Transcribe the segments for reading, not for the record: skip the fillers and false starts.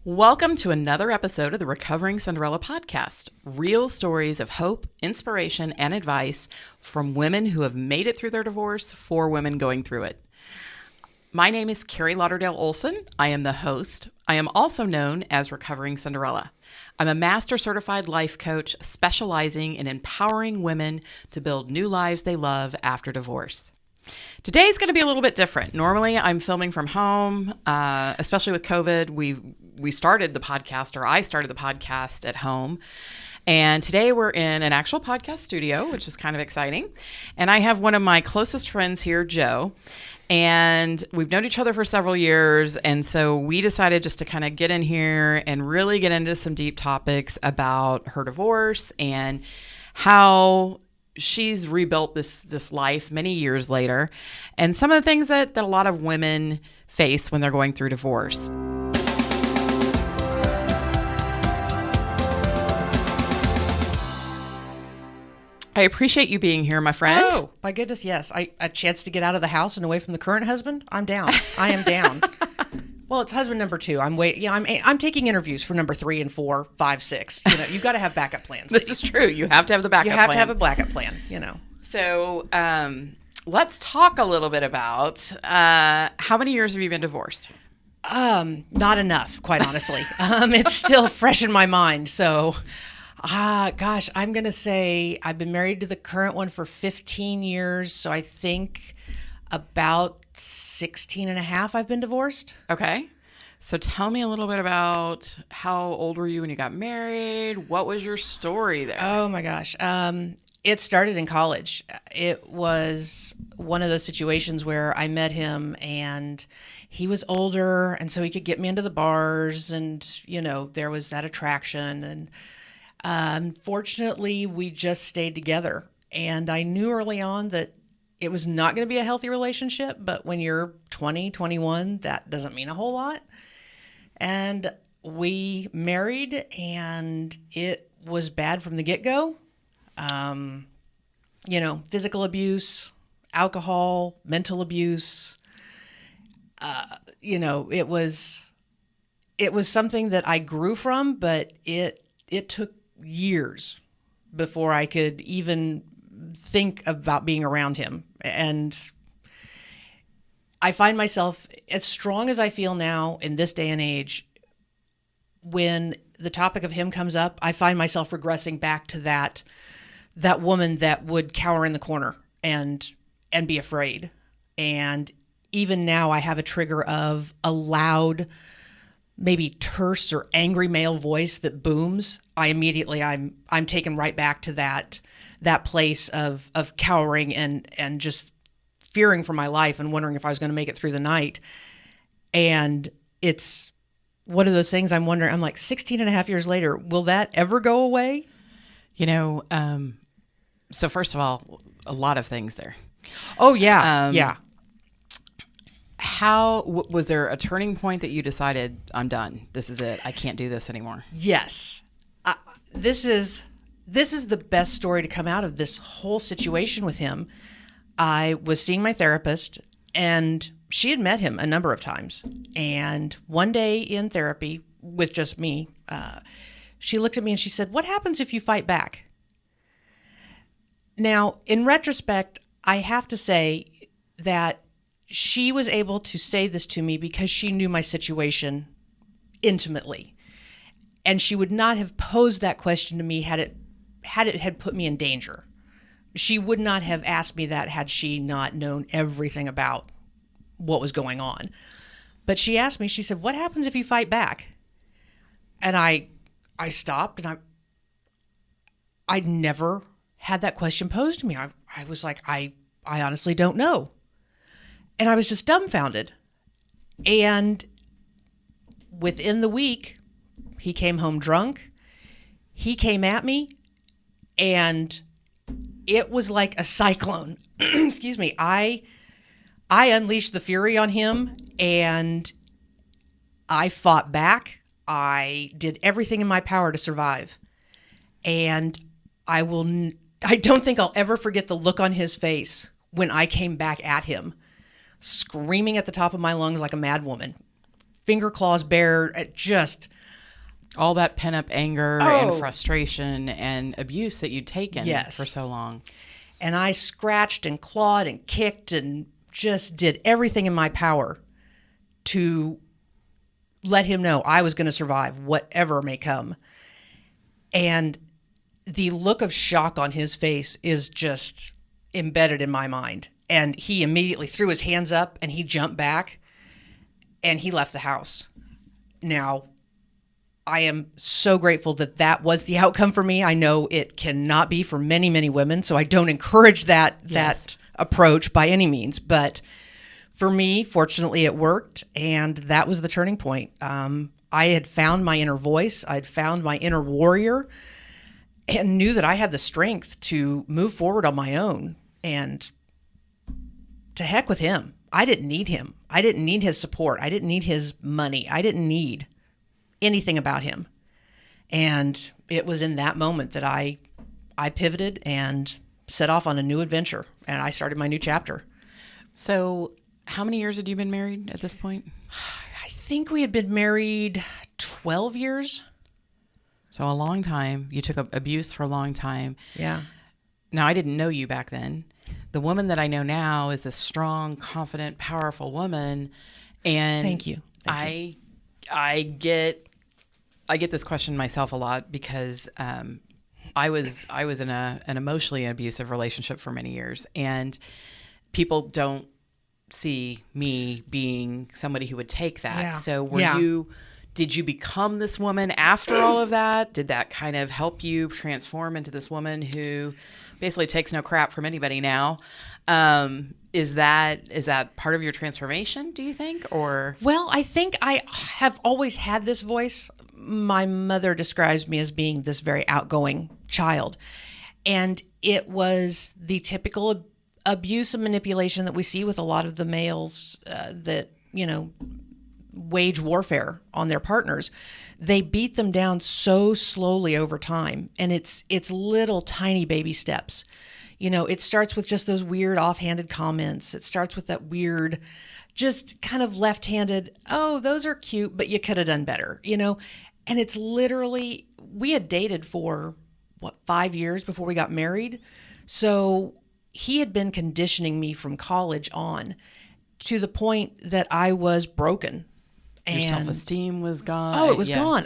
Welcome to another episode of the Recovering Cinderella podcast. Real stories of hope, inspiration, and advice from women who have made it through their divorce for women going through it. My name is Keri Olson. I am the host. I am also known as Recovering Cinderella. I'm a master certified life coach specializing in empowering women to build new lives they love after divorce. Today's going to be a little bit different. Normally, I'm filming from home, especially with COVID. We started the podcast, or I started the podcast at home. And today we're in an actual podcast studio, which is kind of exciting. And I have one of my closest friends here, Joe. And we've known each other for several years. And so we decided just to kind of get in here and really get into some deep topics about her divorce and how she's rebuilt this life many years later, and some of the things that a lot of women face when they're going through divorce. I appreciate you being here, my friend. Oh, my goodness, yes. A chance to get out of the house and away from the current husband? I'm down. I am down. Well, it's husband number 2. I'm taking interviews for number 3 and 4, 5, 6. You've got to have backup plans. This is true. You have to have the backup plan. You have to have a backup plan, So let's talk a little bit about how many years have you been divorced? Not enough, quite honestly. It's still fresh in my mind. So, gosh, I'm going to say I've been married to the current one for 15 years. So I think about 16 and a half I've been divorced. Okay. So tell me a little bit about how old were you when you got married? What was your story there? Oh my gosh. It started in college. It was one of those situations where I met him and he was older, and so he could get me into the bars, and there was that attraction, and unfortunately we just stayed together. And I knew early on that it was not going to be a healthy relationship, but when you're 20, 21, that doesn't mean a whole lot. And we married, and it was bad from the get-go. Physical abuse, alcohol, mental abuse. It was something that I grew from, but it took years before I could even think about being around him. And I find myself, as strong as I feel now in this day and age, when the topic of him comes up, I find myself regressing back to that woman that would cower in the corner and be afraid. And even now I have a trigger of a loud, maybe terse or angry male voice that booms. I'm taken right back to that place of cowering and just fearing for my life and wondering if I was going to make it through the night. And it's one of those things I'm wondering, I'm like 16 and a half years later, will that ever go away? So first of all, a lot of things there. Oh, yeah. Yeah. How was there a turning point that you decided, I'm done? This is it. I can't do this anymore. Yes. This is the best story to come out of this whole situation with him. I was seeing my therapist, and she had met him a number of times. And one day in therapy with just me, she looked at me and she said, "What happens if you fight back?" Now, in retrospect, I have to say that she was able to say this to me because she knew my situation intimately. And she would not have posed that question to me had it put me in danger. She would not have asked me that had she not known everything about what was going on. But she asked me, she said, "What happens if you fight back?" And I stopped, and I never had that question posed to me. I was like, I honestly don't know. And I was just dumbfounded. And within the week, he came home drunk. He came at me, and it was like a cyclone. Excuse me. I unleashed the fury on him, and I fought back. I did everything in my power to survive. And I don't think I'll ever forget the look on his face when I came back at him, screaming at the top of my lungs like a mad woman, finger claws bare, just all that pent up anger Oh. and frustration and abuse that you'd taken Yes. for so long. and I scratched and clawed and kicked and just did everything in my power to let him know I was going to survive whatever may come. And the look of shock on his face is just embedded in my mind. And he immediately threw his hands up and he jumped back and he left the house. Now, I am so grateful that that was the outcome for me. I know it cannot be for many, many women, so I don't encourage that approach by any means. But for me, fortunately, it worked, and that was the turning point. I had found my inner voice. I'd found my inner warrior and knew that I had the strength to move forward on my own. And to heck with him. I didn't need him. I didn't need his support. I didn't need his money. I didn't need anything about him. And it was in that moment that I pivoted and set off on a new adventure, and I started my new chapter. So how many years had you been married at this point? I think we had been married 12 years. So a long time. You took abuse for a long time. Yeah. Now, I didn't know you back then. The woman that I know now is a strong, confident, powerful woman. And Thank you. I get this question myself a lot because I was in an emotionally abusive relationship for many years, and people don't see me being somebody who would take that. Yeah. So did you become this woman after all of that? Did that kind of help you transform into this woman who basically takes no crap from anybody now? Is that part of your transformation, do you think? Or Well, I think I have always had this voice. My mother describes me as being this very outgoing child. And it was the typical abuse and manipulation that we see with a lot of the males that, wage warfare on their partners. They beat them down so slowly over time. And it's little tiny baby steps. It starts with just those weird offhanded comments. It starts with that weird, just kind of left-handed, oh, those are cute, but you could have done better, And it's literally, we had dated for, 5 years before we got married. So he had been conditioning me from college on to the point that I was broken. your self-esteem was gone. Oh, it was Yes. gone.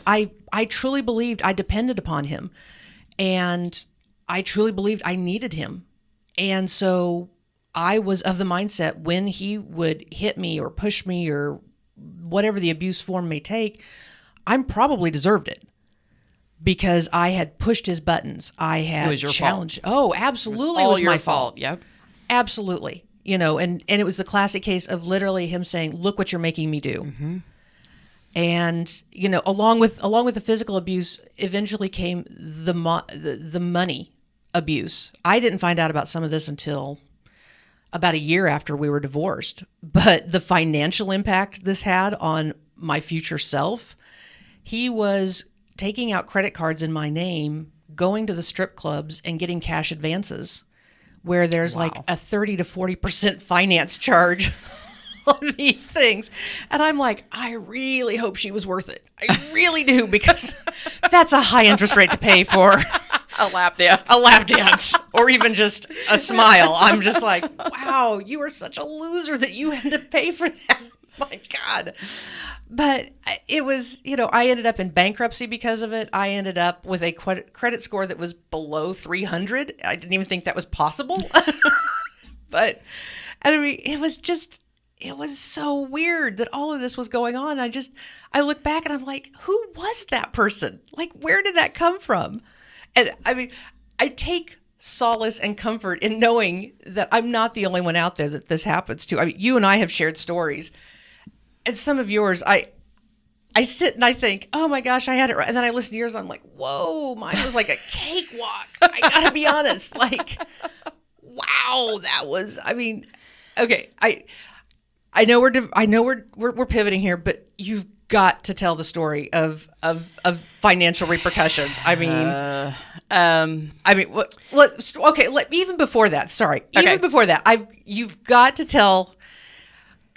I truly believed I depended upon him. And I truly believed I needed him. And so I was of the mindset when he would hit me or push me or whatever the abuse form may take, I probably deserved it because I had pushed his buttons. I had It was your challenged. Oh, absolutely. All It was your my fault. Yep. Absolutely. And it was the classic case of literally him saying, look what you're making me do. Mm-hmm. And, along with the physical abuse, eventually came the money abuse. I didn't find out about some of this until about a year after we were divorced. But the financial impact this had on my future self, he was taking out credit cards in my name, going to the strip clubs and getting cash advances where there's like a 30 to 40% finance charge on these things. And I'm like, I really hope she was worth it. I really do, because that's a high interest rate to pay for A lap dance. a lap dance or even just a smile. I'm just like, wow, you are such a loser that you had to pay for that. My God. But it was, I ended up in bankruptcy because of it. I ended up with a credit score that was below 300. I didn't even think that was possible. But I mean, it was so weird that all of this was going on. I look back and I'm like, who was that person? Like, where did that come from? And I mean, I take solace and comfort in knowing that I'm not the only one out there that this happens to. I mean, you and I have shared stories. And some of yours, I sit and I think, oh my gosh, I had it right. And then I listen to yours and I'm like, whoa, mine was like a cakewalk. I gotta be honest. Like, wow, that was, I mean, okay. I know we're pivoting here, but you've got to tell the story of financial repercussions. I mean, even before that, sorry. Okay. Even before that, you've got to tell,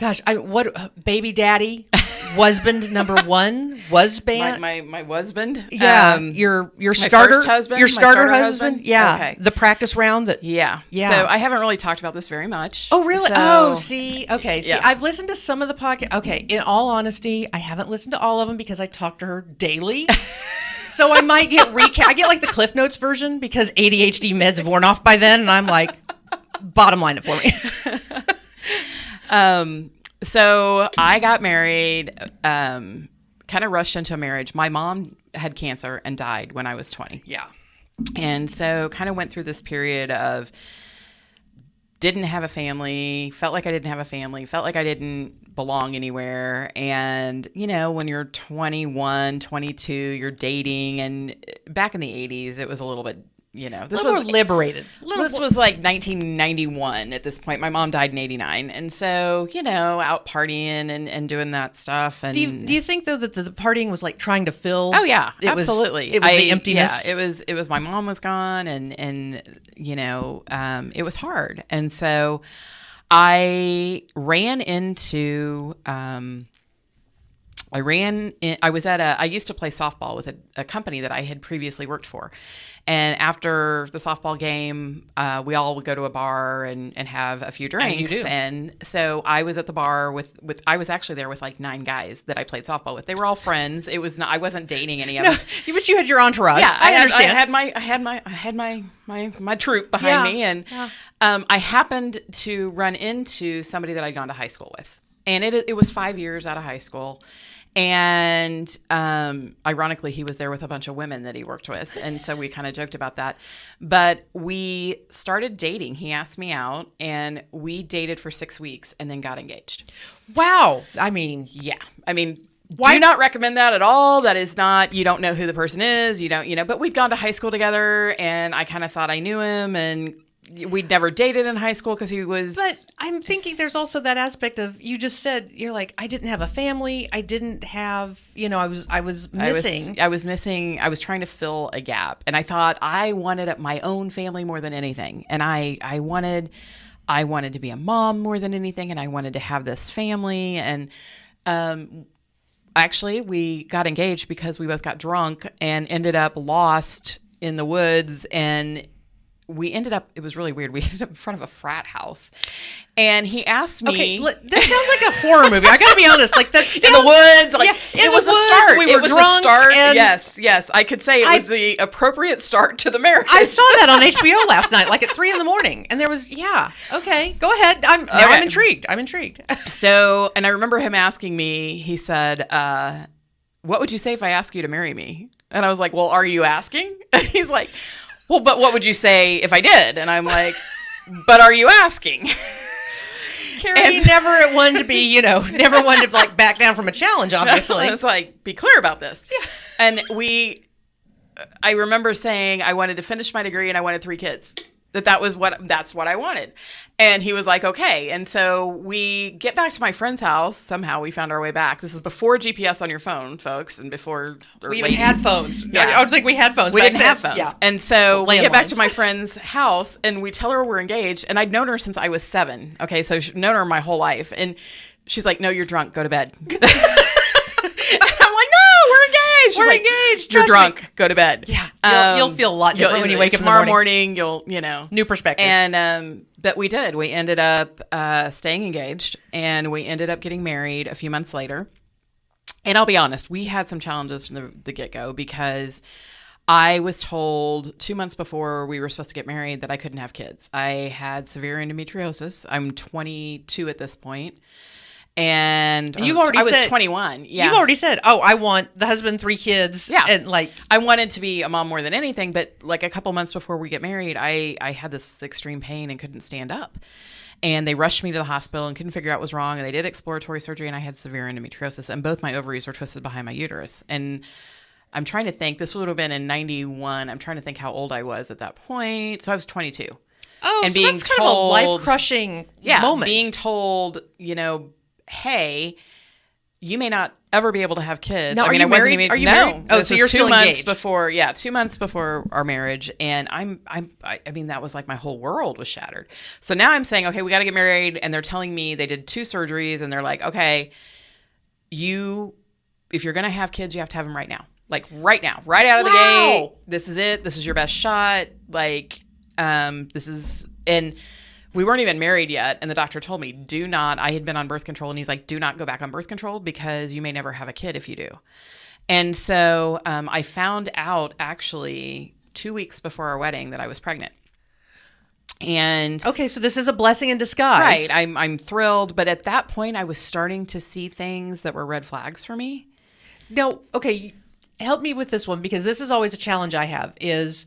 Gosh, what baby daddy, husband number one, husband. My husband. Yeah, your starter first husband, your my starter starter husband. Yeah, Okay. the practice round. Yeah. So I haven't really talked about this very much. Oh, really? So, See, okay. See, yeah. I've listened to some of the podcast. Okay, in all honesty, I haven't listened to all of them because I talk to her daily. So I might get I get like the Cliff Notes version because ADHD meds have worn off by then, and I'm like, bottom line it for me. So I got married, kind of rushed into a marriage. My mom had cancer and died when I was 20. Yeah. And so kind of went through this period of didn't have a family, felt like I didn't have a family, felt like I didn't belong anywhere. And, you know, when you're 21, 22, you're dating. And back in the 80s, it was a little bit, you know, this was more liberated. This was like 1991 at this point. My mom died in 89. And so, you know, out partying and doing that stuff. And do you think though that the partying was like trying to fill? Oh yeah, absolutely. It was the emptiness. Yeah, it was my mom was gone and you know, it was hard. And so I ran into I used to play softball with a company that I had previously worked for. And after the softball game, we all would go to a bar and have a few drinks. As you do. And so I was at the bar I was actually there with like 9 guys that I played softball with. They were all friends. It was not, I wasn't dating any of them. But you had your entourage. Yeah, I understand. I had my troop behind me, and I happened to run into somebody that I'd gone to high school with, and it was 5 years out of high school. And ironically, he was there with a bunch of women that he worked with. And so we kind of joked about that. But we started dating. He asked me out, and we dated for 6 weeks and then got engaged. Wow. I mean, yeah. I mean, why? Do not recommend that at all. That is not, you don't know who the person is. You don't, you know, but we'd gone to high school together, and I kind of thought I knew him, and we'd never dated in high school because he was. But I'm thinking there's also that aspect of, you just said, you're like, I didn't have a family. I didn't have, you know, I was missing. I was missing. I was trying to fill a gap, and I thought I wanted my own family more than anything, and I wanted to be a mom more than anything, and I wanted to have this family, and actually we got engaged because we both got drunk and ended up lost in the woods, and it was really weird. We ended up in front of a frat house, and he asked me. Okay, that sounds like a horror movie. I gotta be honest. Like that's in the woods. Like yeah, it was a start. We were drunk. Yes. I could say it was the appropriate start to the marriage. I saw that on HBO last night, like at 3 a.m, and there was okay, go ahead. I'm intrigued. So, and I remember him asking me. He said, "What would you say if I ask you to marry me?" And I was like, "Well, are you asking?" And he's like, "Well, but what would you say if I did?" And I'm like, "But are you asking?" Keri never wanted to be, never wanted to like back down from a challenge, obviously. It's like, be clear about this. Yeah. And I remember saying I wanted to finish my degree and I wanted 3 kids. That's what I wanted. And he was like, okay. And so we get back to my friend's house. Somehow we found our way back. This is before GPS on your phone, folks, and before we even had phones. Yeah. I don't think we had phones. We didn't have phones. Yeah. And so we get back to my friend's house and we tell her we're engaged. And I'd known her since I was 7. Okay, so I've known her my whole life. And she's like, "No, you're drunk. Go to bed." And I'm like, "No, we're engaged." We're engaged. You're drunk. Go to bed. Yeah. You'll feel a lot different when you wake up in the tomorrow morning. You'll, new perspective. And but we did. We ended up staying engaged, and we ended up getting married a few months later. And I'll be honest, we had some challenges from the get-go because I was told 2 months before we were supposed to get married that I couldn't have kids. I had severe endometriosis. I'm 22 at this point. And you've already said, I was 21. Yeah. You've already said, "Oh, I want the husband, 3 kids." Yeah. And like, I wanted to be a mom more than anything, but like a couple months before we get married, I had this extreme pain and couldn't stand up. And they rushed me to the hospital and couldn't figure out what was wrong. And they did exploratory surgery, and I had severe endometriosis, and both my ovaries were twisted behind my uterus. And I'm trying to think, this would have been in 91. I'm trying to think how old I was at that point. So I was 22. Oh, and so that's kind of a life-crushing moment. Being told, hey, you may not ever be able to have kids. Now, I are mean, you I wasn't married? even, Are you no. married? Oh, This so is you're 2 still months engaged. before, 2 months before our marriage. And I mean, that was like my whole world was shattered. So now I'm saying, okay, we got to get married. And they're telling me they did 2 surgeries and they're like, okay, if you're going to have kids, you have to have them right now. Like right now, right out of the gate. This is it. This is your best shot. Like, and we weren't even married yet. And the doctor told me, I had been on birth control and he's like, do not go back on birth control because you may never have a kid if you do. And so I found out actually 2 weeks before our wedding that I was pregnant. And okay, so this is a blessing in disguise. Right. I'm thrilled. But at that point, I was starting to see things that were red flags for me. No, okay, help me with this one because this is always a challenge I have is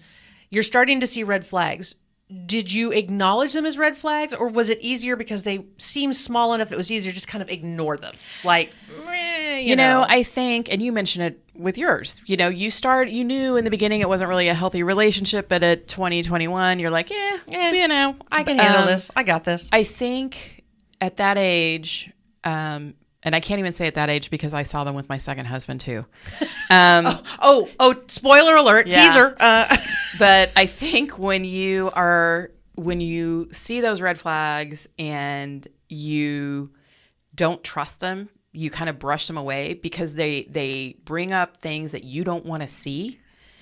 you're starting to see red flags. Did you acknowledge them as red flags or was it easier because they seem small enough that it was easier to just kind of ignore them? Like, you know, I think, and you mentioned it with yours, you knew in the beginning it wasn't really a healthy relationship, but at 2021, you're like, I can handle this. I got this. I think at that age, and I can't even say at that age because I saw them with my second husband too. Spoiler alert, yeah. teaser. But I think when you see those red flags and you don't trust them, you kind of brush them away because they bring up things that you don't want to see.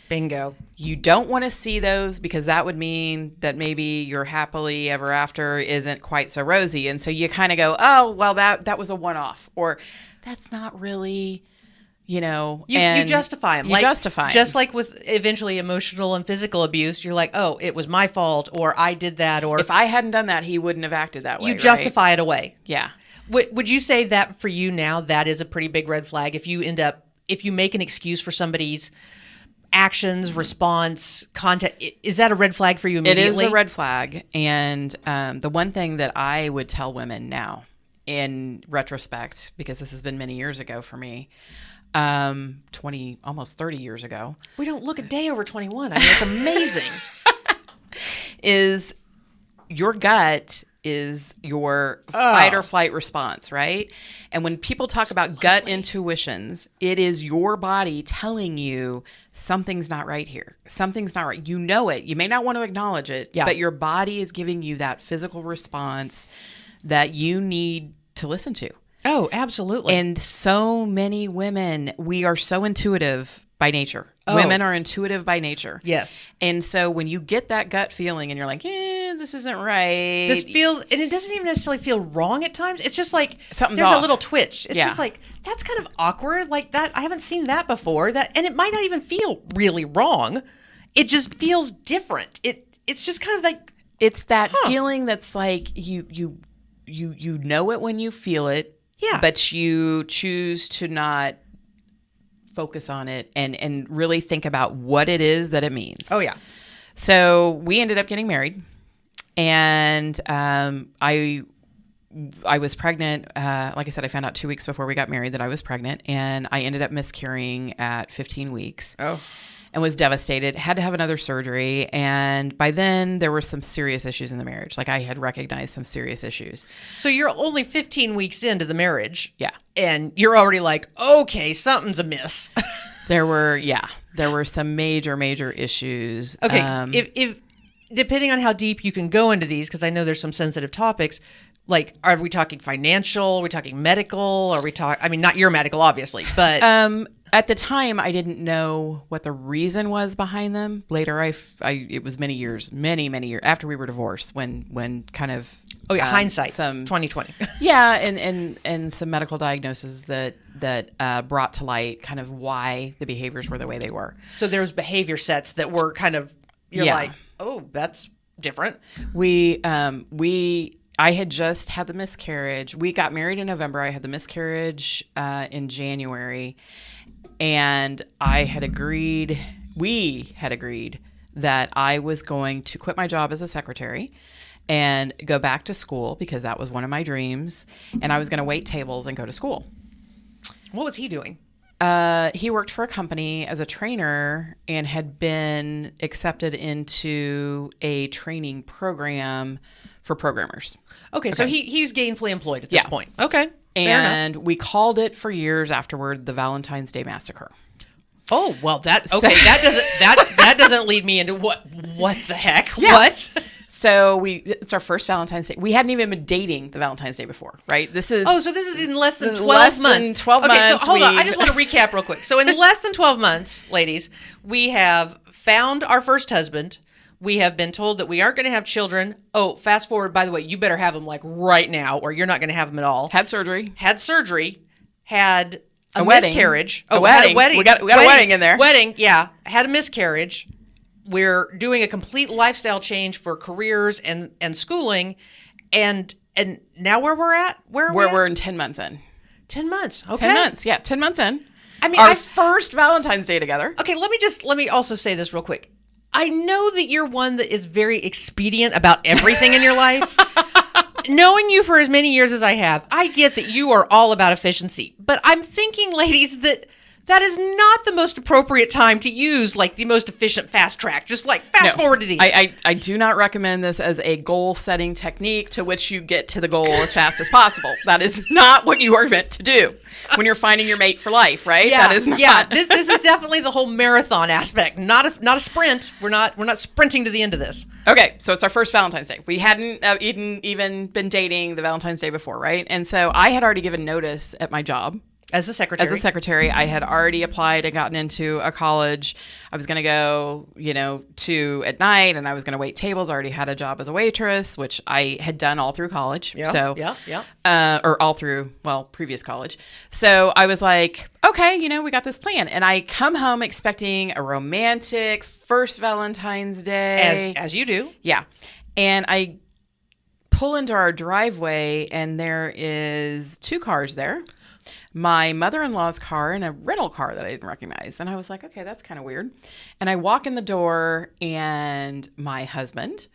Bingo. You don't want to see those because that would mean that maybe your happily ever after isn't quite so rosy. And so you kind of go, oh, well, that was a one-off, or that's not really, you justify them. Justify them. Just like with eventually emotional and physical abuse, you're like, oh, it was my fault, or I did that, or if I hadn't done that, he wouldn't have acted that way. You justify it away. Yeah. Would you say that for you now, that is a pretty big red flag? If you make an excuse for somebody's actions, response, content, is that a red flag for you immediately? It is a red flag. And the one thing that I would tell women now in retrospect, because this has been many years ago for me, 20, almost 30 years ago. We don't look a day over 21. I mean, it's amazing. Is your gut is your fight or flight response, right? And when people talk about gut intuitions, it is your body telling you something's not right here. Something's not right. You know it. You may not want to acknowledge it, but your body is giving you that physical response that you need to listen to. Oh, absolutely. And so many women, we are so intuitive by nature. Women are intuitive by nature. Yes. And so when you get that gut feeling and you're like, this isn't right. This feels, and it doesn't even necessarily feel wrong at times. It's just like something's there's off. A little twitch. It's just like, that's kind of awkward. Like that, I haven't seen that before. And it might not even feel really wrong. It just feels different. It's just kind of like, it's that feeling that's like you know it when you feel it. Yeah. But you choose to not focus on it and really think about what it is that it means. Oh, yeah. So we ended up getting married, and I was pregnant. Like I said, I found out 2 weeks before we got married that I was pregnant, and I ended up miscarrying at 15 weeks. Oh. And was devastated, had to have another surgery. And by then there were some serious issues in the marriage. Like I had recognized some serious issues. So you're only 15 weeks into the marriage. Yeah. And you're already like, okay, something's amiss. There were some major issues. Okay. If depending on how deep you can go into these, because I know there's some sensitive topics, like, are we talking financial? Are we talking medical? Are we talking, I mean, not your medical, obviously, but. At the time, I didn't know what the reason was behind them. Later, it was many years after we were divorced when kind of hindsight, some 2020. Yeah, and some medical diagnoses that brought to light kind of why the behaviors were the way they were. So there was behavior sets that were kind of like, oh, that's different. I had just had the miscarriage. We got married in November. I had the miscarriage in January. And we had agreed that I was going to quit my job as a secretary and go back to school because that was one of my dreams. And I was going to wait tables and go to school. What was he doing? He worked for a company as a trainer and had been accepted into a training program for programmers. Okay. So he's gainfully employed at this point. Okay. And we called it for years afterward the Valentine's Day Massacre. Oh, well, that doesn't lead me into what the heck? Yeah. What? So it's our first Valentine's Day. We hadn't even been dating the Valentine's Day before, right? So this is in less than 12 less months. Than 12 okay, months. So hold on. I just want to recap real quick. So in less than 12 months, ladies, we have found our first husband. We have been told that we aren't going to have children. Oh, fast forward, by the way, you better have them like right now or you're not going to have them at all. Had surgery. Had a wedding. Miscarriage. A wedding. Had a wedding. We got a wedding in there. Wedding, yeah. Had a miscarriage. We're doing a complete lifestyle change for careers and schooling. And now where we're at? We're in 10 months in. 10 months. Okay. 10 months. Yeah, 10 months in. I mean, our first Valentine's Day together. Okay, let me also say this real quick. I know that you're one that is very expedient about everything in your life. Knowing you for as many years as I have, I get that you are all about efficiency. But I'm thinking, ladies, that is not the most appropriate time to use like the most efficient fast track. Just like fast forward to the end. I do not recommend this as a goal setting technique to which you get to the goal as fast as possible. That is not what you are meant to do when you're finding your mate for life, right? Yeah, that is not. Yeah, this is definitely the whole marathon aspect, not a sprint. We're not sprinting to the end of this. Okay, so it's our first Valentine's Day. We hadn't even been dating the Valentine's Day before, right? And so I had already given notice at my job. As a secretary, I had already applied and gotten into a college. I was going to go, to at night, and I was going to wait tables. I already had a job as a waitress, which I had done all through college. Or all through, previous college. So I was like, okay, we got this plan. And I come home expecting a romantic first Valentine's Day. As you do. Yeah. And I pull into our driveway, and there is 2 cars there. My mother-in-law's car and a rental car that I didn't recognize. And I was like, okay, that's kind of weird. And I walk in the door, and my husband,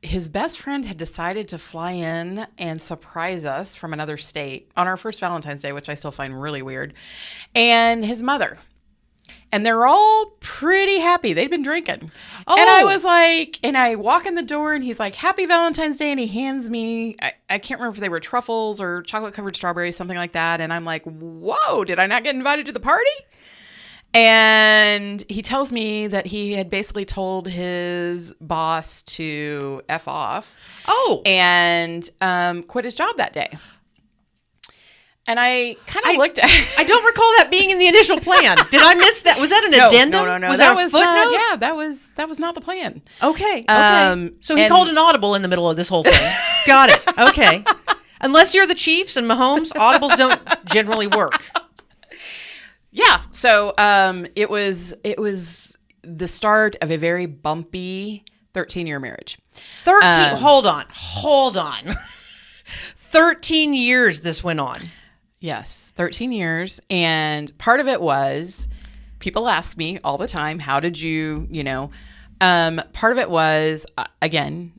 his best friend had decided to fly in and surprise us from another state on our first Valentine's Day, which I still find really weird, and his mother. And they're all pretty happy. They'd been drinking. Oh. And I was like, and I walk in the door, and he's like, happy Valentine's Day. And he hands me, I can't remember if they were truffles or chocolate covered strawberries, something like that. And I'm like, whoa, did I not get invited to the party? And he tells me that he had basically told his boss to F off. Oh. And quit his job that day. And I kind of looked at I don't recall that being in the initial plan. Did I miss that? Was that an addendum? No. Was that a footnote? Yeah, that was not the plan. Okay. So he called an audible in the middle of this whole thing. Got it. Okay. Unless you're the Chiefs and Mahomes, audibles don't generally work. Yeah. So it was the start of a very bumpy 13-year marriage. 13. Hold on. 13 years this went on. Yes, 13 years. And part of it was, people ask me all the time, how did you, part of it was, again,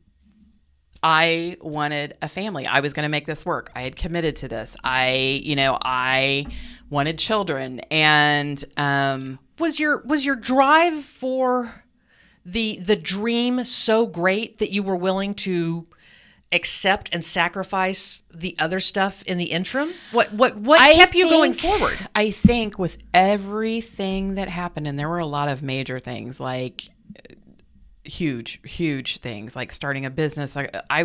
I wanted a family. I was going to make this work. I had committed to this. I wanted children. And was your drive for the dream so great that you were willing to accept and sacrifice the other stuff in the interim? What kept you going forward? I think with everything that happened, and there were a lot of major things, like huge things, like starting a business. I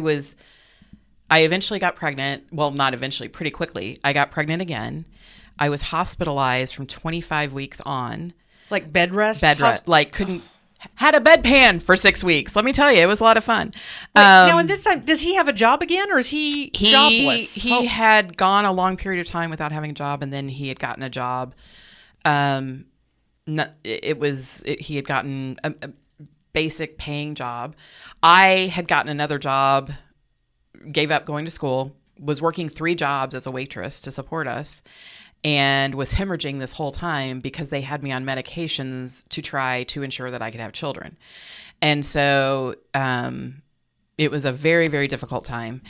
eventually got pregnant. Well, not eventually, pretty quickly. I got pregnant again. I was hospitalized from 25 weeks on. Like bed rest? Had a bedpan for 6 weeks. Let me tell you, it was a lot of fun. Now, in this time, does he have a job again, or is he jobless? He had gone a long period of time without having a job, and then he had gotten a job. He had gotten a basic paying job. I had gotten another job, gave up going to school, was working 3 jobs as a waitress to support us, and was hemorrhaging this whole time because they had me on medications to try to ensure that I could have children. And so it was a very, very difficult time.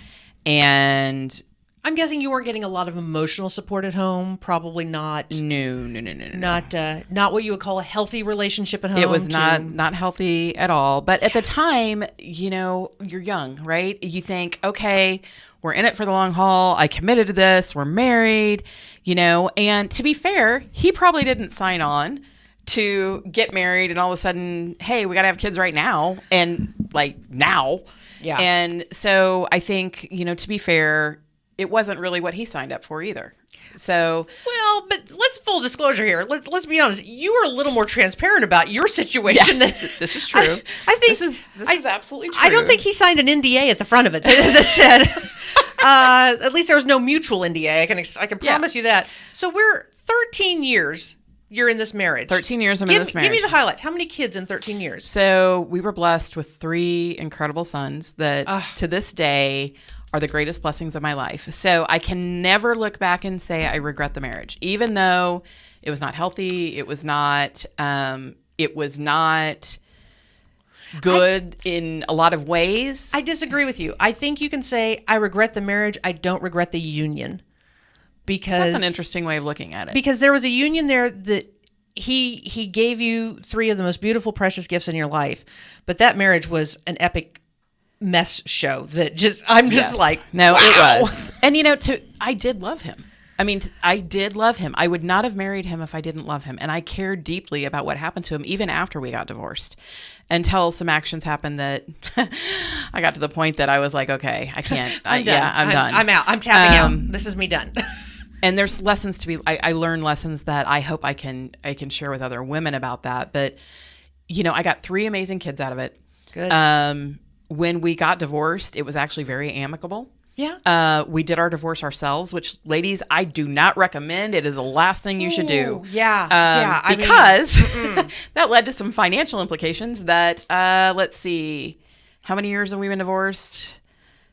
And I'm guessing you weren't getting a lot of emotional support at home. Probably not. No. Not what you would call a healthy relationship at home. It was not healthy at all. But at the time, you're young, right? You think, okay, we're in it for the long haul. I committed to this. We're married, And to be fair, he probably didn't sign on to get married and all of a sudden, hey, we got to have kids right now. And like now. Yeah. And so I think, to be fair, it wasn't really what he signed up for either. So, well, but let's full disclosure here. Let's be honest. You were a little more transparent about your situation. Yeah, this is true. I think this is absolutely true. I don't think he signed an NDA at the front of it that said. At least there was no mutual NDA. I can promise you that. So we're 13 years. You're in this marriage. 13 years I'm in this marriage. Give me the highlights. How many kids in 13 years? So we were blessed with 3 incredible sons that to this day are the greatest blessings of my life. So I can never look back and say I regret the marriage, even though it was not healthy. It was not good in a lot of ways. I disagree with you. I think you can say I regret the marriage. I don't regret the union. Because that's an interesting way of looking at it. Because there was a union there that he gave you 3 of the most beautiful, precious gifts in your life. But that marriage was an epic mess show that I'm just like, no, wow. It was. And I did love him. I mean, I did love him. I would not have married him if I didn't love him. And I cared deeply about what happened to him, even after we got divorced, until some actions happened that I got to the point that I was like, okay, I can't. I'm done. Yeah, I'm done. I'm out. I'm tapping out. This is me done. And there's lessons to be, I learned lessons that I hope I can share with other women about that. But, I got 3 amazing kids out of it. Good. When we got divorced, it was actually very amicable. Yeah. We did our divorce ourselves, which, ladies, I do not recommend. It is the last thing you should do. Yeah. Because that led to some financial implications that, let's see, how many years have we been divorced?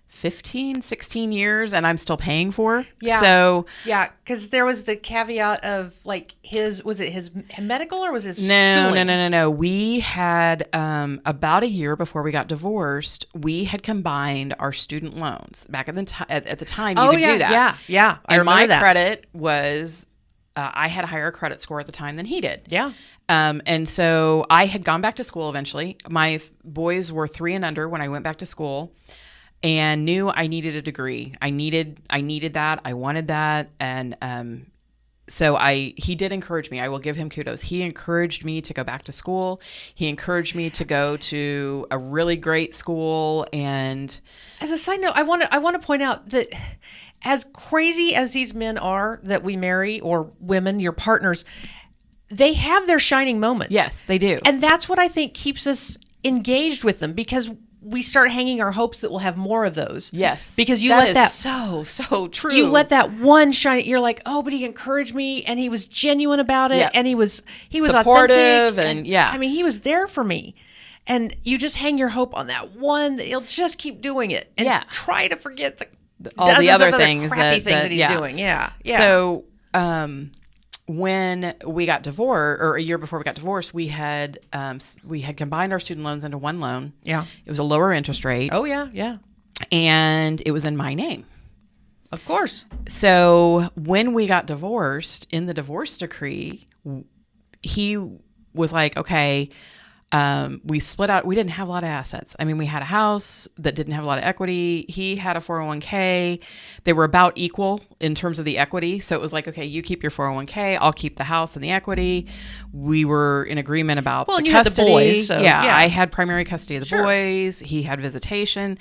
15, 16 years, and I'm still paying for. Yeah. So yeah, because there was the caveat of like was it his medical or was his no, schooling? No. We had about a year before we got divorced, we had combined our student loans. Back at the time, you could do that. Yeah. I And remember my that. credit was, I had a higher credit score at the time than he did. Yeah. And so I had gone back to school eventually. My boys were 3 and under when I went back to school. And knew I needed a degree. I needed that. I wanted that. And so he did encourage me. I will give him kudos. He encouraged me to go back to school. He encouraged me to go to a really great school. And as a side note, I want to point out that as crazy as these men are that we marry, or women, your partners, they have their shining moments. yes, they do. And that's what I think keeps us engaged with them, because we start hanging our hopes that we'll have more of those. Yes. Because you that let is that so true. You let that one shine. You're like, oh, but he encouraged me, and he was genuine about it, and he was supportive, authentic, and yeah. I mean, he was there for me. And you just hang your hope on that one that he'll just keep doing it, and try to forget all the other things crappy things that he's doing. Yeah. So, when we got divorced, or a year before we got divorced, we had combined our student loans into one loan. Yeah. It was a lower interest rate. Oh yeah. And it was in my name. Of course. So when we got divorced, in the divorce decree, he was like, okay, we split out. We didn't have a lot of assets. I mean, we had a house that didn't have a lot of equity. He had a 401k. They were about equal in terms of the equity. So it was like, okay, you keep your 401k. I'll keep the house and the equity. We were in agreement about the you custody. had the boys. So, yeah, I had primary custody of the Sure. boys. He had visitation.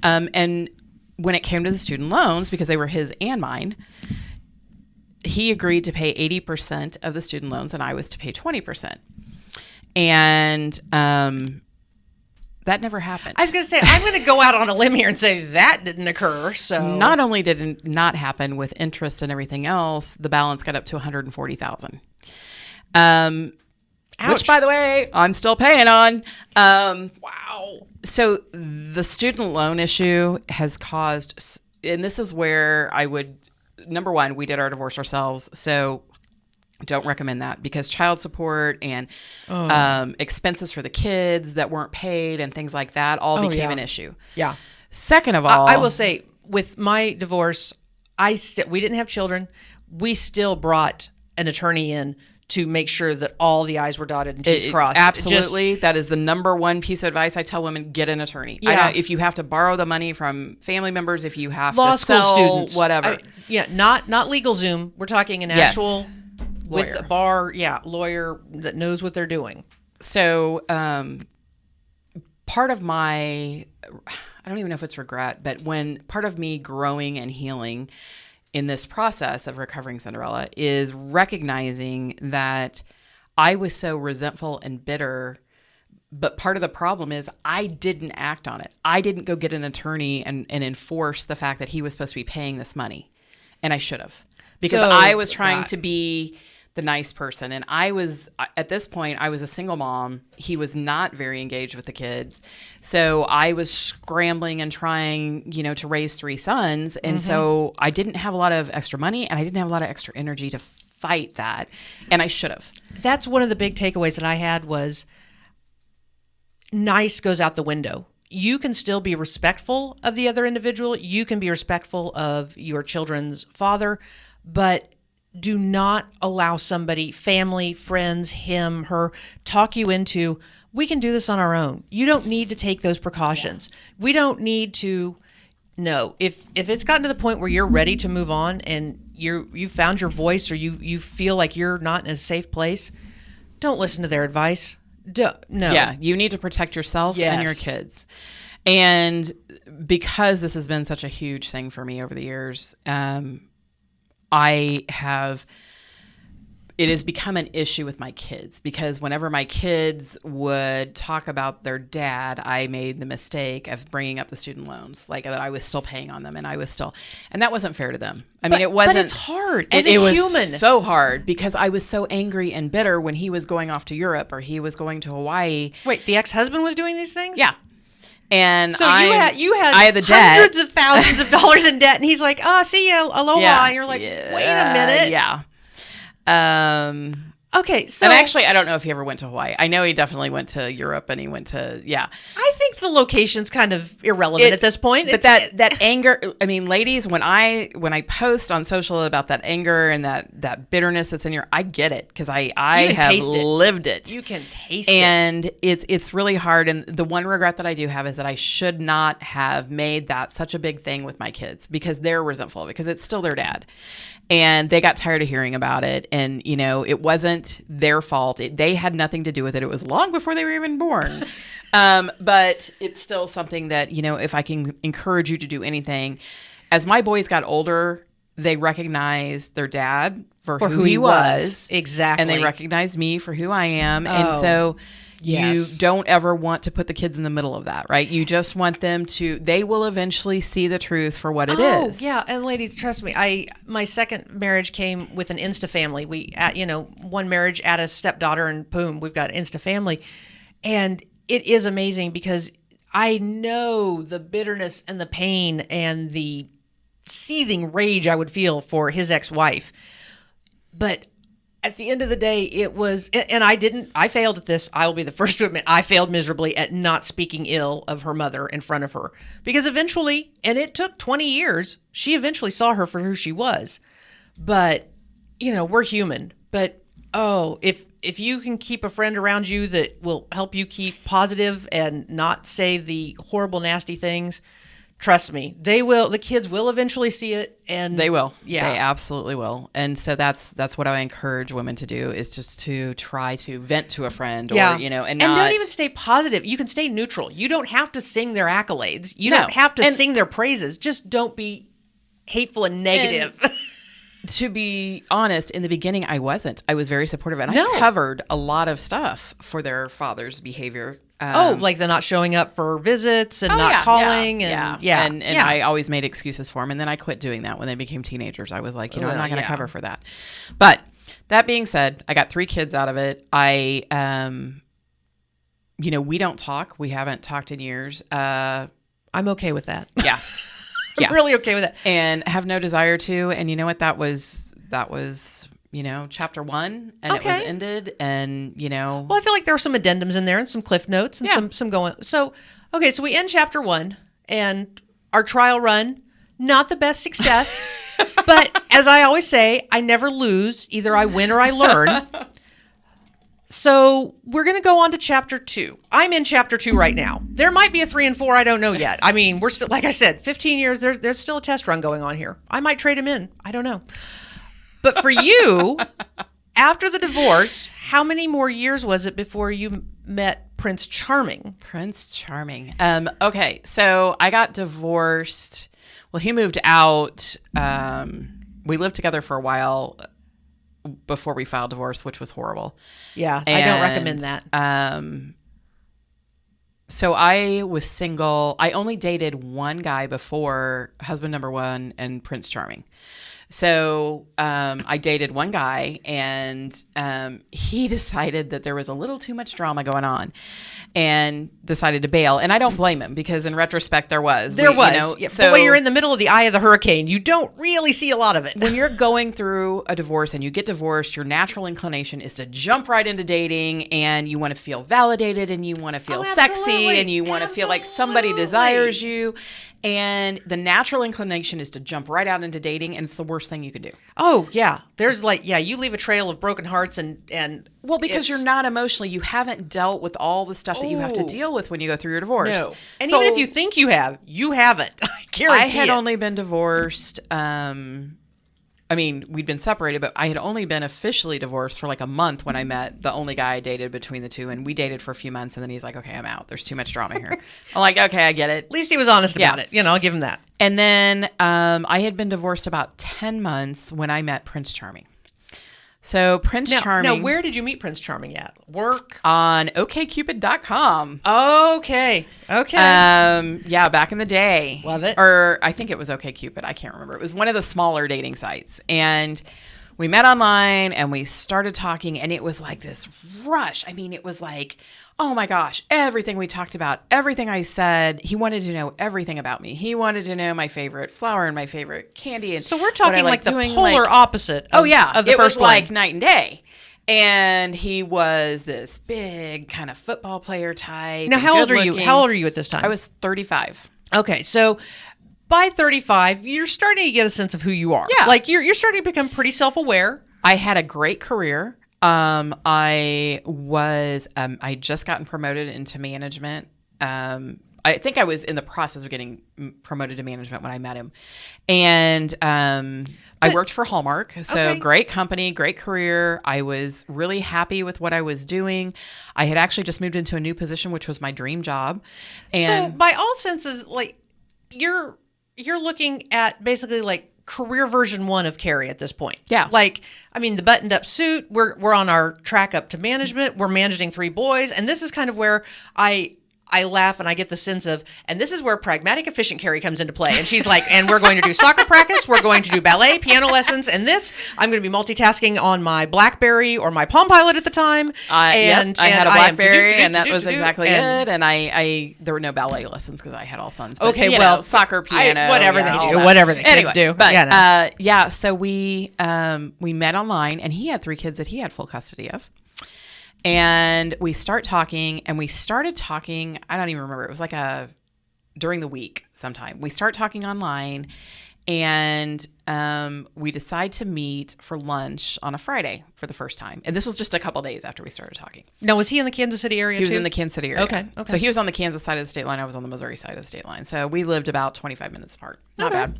And when it came to the student loans, because they were his and mine, he agreed to pay 80% of the student loans, and I was to pay 20%. And that never happened. I was going to say, I'm going to go out on a limb here and say that didn't occur. So not only did it not happen with interest and everything else, the balance got up to $140,000. Which, by the way, I'm still paying on. Wow. So the student loan issue has caused, and this is where I would, number one, we did our divorce ourselves. So don't recommend that, because child support and expenses for the kids that weren't paid and things like that all became an issue. Yeah. Second of all, I will say, with my divorce, we didn't have children. We still brought an attorney in to make sure that all the I's were dotted and T's crossed. Absolutely. That is the number one piece of advice I tell women: get an attorney. Yeah. If you have to borrow the money from family members, if you have Law to school sell, students, whatever. Not LegalZoom. We're talking an actual lawyer. with a bar, lawyer that knows what they're doing. So part of my, I don't even know if it's regret, but when part of me growing and healing in this process of recovering Cinderella is recognizing that I was so resentful and bitter, but part of the problem is I didn't act on it. I didn't go get an attorney and enforce the fact that he was supposed to be paying this money. And I should have, because I was trying to be the nice person. And I was, at this point, I was a single mom. He was not very engaged with the kids. So I was scrambling and trying, to raise 3 sons. And so I didn't have a lot of extra money, and I didn't have a lot of extra energy to fight that. And I should have. That's one of the big takeaways that I had was nice goes out the window. You can still be respectful of the other individual. You can be respectful of your children's father, but do not allow somebody, family, friends, him, her, talk you into, we can do this on our own. You don't need to take those precautions. We don't need to, no. If it's gotten to the point where you're ready to move on and you found your voice, or you feel like you're not in a safe place, don't listen to their advice. No. Yeah, you need to protect yourself and your kids. And because this has been such a huge thing for me over the years, it has become an issue with my kids, because whenever my kids would talk about their dad, I made the mistake of bringing up the student loans, like that I was still paying on them, and that wasn't fair to them. It wasn't. But it's hard. As a human, was so hard, because I was so angry and bitter when he was going off to Europe or he was going to Hawaii. Wait, the ex-husband was doing these things? Yeah. And so you had I had the debt. Hundreds of thousands of dollars in debt, and he's like, see ya, aloha. Yeah. And you're like, wait a minute. Yeah. Okay, so... And actually, I don't know if he ever went to Hawaii. I know he definitely went to Europe, and he went to, I think the location's kind of irrelevant at this point. But that anger, ladies, when I post on social about that anger and that bitterness that's in I get it, because I have lived it. You can taste it. And it's really hard. And the one regret that I do have is that I should not have made that such a big thing with my kids, because they're resentful, because it's still their dad. And they got tired of hearing about it. And, it wasn't their fault. They had nothing to do with it. It was long before they were even born. But it's still something that, if I can encourage you to do anything, as my boys got older, they recognized their dad for who he was. Exactly. And they recognized me for who I am. And so you don't ever want to put the kids in the middle of that, right? You just want them they will eventually see the truth for what it is. Yeah. And ladies, trust me, my second marriage came with an Insta family. We, one marriage, add a stepdaughter, and boom, we've got Insta family. And it is amazing, because I know the bitterness and the pain and the seething rage I would feel for his ex-wife. But at the end of the day, it was, and I failed at this. I will be the first to admit, I failed miserably at not speaking ill of her mother in front of her, because eventually, and it took 20 years, she eventually saw her for who she was. But, we're human. But, if you can keep a friend around you that will help you keep positive and not say the horrible, nasty things, trust me, they will. The kids will eventually see it, and they will. Yeah, they absolutely will. And so that's what I encourage women to do, is just to try to vent to a friend, or and don't even stay positive. You can stay neutral. You don't have to sing their accolades. You don't have to sing their praises. Just don't be hateful and negative. To be honest, in the beginning, I wasn't. I was very supportive, and I covered a lot of stuff for their father's behavior. Like the not showing up for visits and not calling. And I always made excuses for them. And then I quit doing that when they became teenagers. I was like, I'm not going to cover for that. But that being said, I got 3 kids out of it. We don't talk. We haven't talked in years. I'm okay with that. Yeah. I'm really okay with it. And have no desire to. And you know what? That was chapter 1, and it was ended. And, Well, I feel like there were some addendums in there and some cliff notes and some going. So, okay. So we end chapter 1, and our trial run, not the best success. But as I always say, I never lose. Either I win or I learn. So we're going to go on to chapter 2. I'm in chapter 2 right now. There might be a 3 and 4. I don't know yet. I mean, we're still, like I said, 15 years. There's still a test run going on here. I might trade him in. I don't know. But for you, after the divorce, how many more years was it before you met Prince Charming? Prince Charming. Okay, so I got divorced. Well, he moved out. We lived together for a while before we filed divorce, which was horrible. Yeah, I don't recommend that. So I was single. I only dated one guy before husband number one and Prince Charming. So I dated one guy, and he decided that there was a little too much drama going on and decided to bail. And I don't blame him, because in retrospect, there was. Yeah, but when you're in the middle of the eye of the hurricane, you don't really see a lot of it. When you're going through a divorce and you get divorced, your natural inclination is to jump right into dating, and you want to feel validated, and you want to feel sexy, and you want to feel like somebody desires you. And the natural inclination is to jump right out into dating, and it's the worst thing you could do. Oh, yeah. There's you leave a trail of broken hearts and well, because you're not emotionally, you haven't dealt with all the stuff that you have to deal with when you go through your divorce. No. And so, even if you think you have, you haven't. I guarantee I had only been divorced. I mean, we'd been separated, but I had only been officially divorced for like a month when I met the only guy I dated between the two. And we dated for a few months, and then he's like, okay, I'm out. There's too much drama here. I'm like, okay, I get it. At least he was honest about it. I'll give him that. And then I had been divorced about 10 months when I met Prince Charming. So Prince Charming. Now, where did you meet Prince Charming at? Work? On okcupid.com. Okay. Yeah, back in the day. Love it. Or I think it was OkCupid. I can't remember. It was one of the smaller dating sites. And we met online and we started talking, and it was like this rush. I mean, it was like, oh my gosh, everything we talked about, everything I said, he wanted to know everything about me. He wanted to know my favorite flower and my favorite candy. And so we're talking like the doing, polar opposite of, of the it first was one. Like night and day. And he was this big kind of football player type. Now, how old are you? How old are you at this time? I was 35. Okay, so by 35, you're starting to get a sense of who you are. Yeah. Like you're starting to become pretty self-aware. I had a great career. I just gotten promoted into management. I think I was in the process of getting promoted to management when I met him. And I worked for Hallmark. So great company, great career. I was really happy with what I was doing. I had actually just moved into a new position, which was my dream job. And so by all senses, like you're looking at basically like career version 1 of Keri at this point. Yeah. Like, I mean, the buttoned up suit, we're on our track up to management. We're managing 3 boys. And this is kind of where I laugh and I get the sense of, and this is where pragmatic, efficient Keri comes into play. And she's like, and we're going to do soccer practice. We're going to do ballet, piano lessons. And this, I'm going to be multitasking on my BlackBerry or my Palm Pilot at the time. I had a BlackBerry, and that was exactly it. And I there were no ballet lessons because I had all sons. But, soccer, piano, whatever the kids do. But so we met online, and he had 3 kids that he had full custody of. And we started talking, I don't even remember. It was like during the week sometime. We start talking online, and we decide to meet for lunch on a Friday for the first time. And this was just a couple days after we started talking. Now, was he in the Kansas City area He was in the Kansas City area. Okay. So he was on the Kansas side of the state line. I was on the Missouri side of the state line. So we lived about 25 minutes apart. Not bad.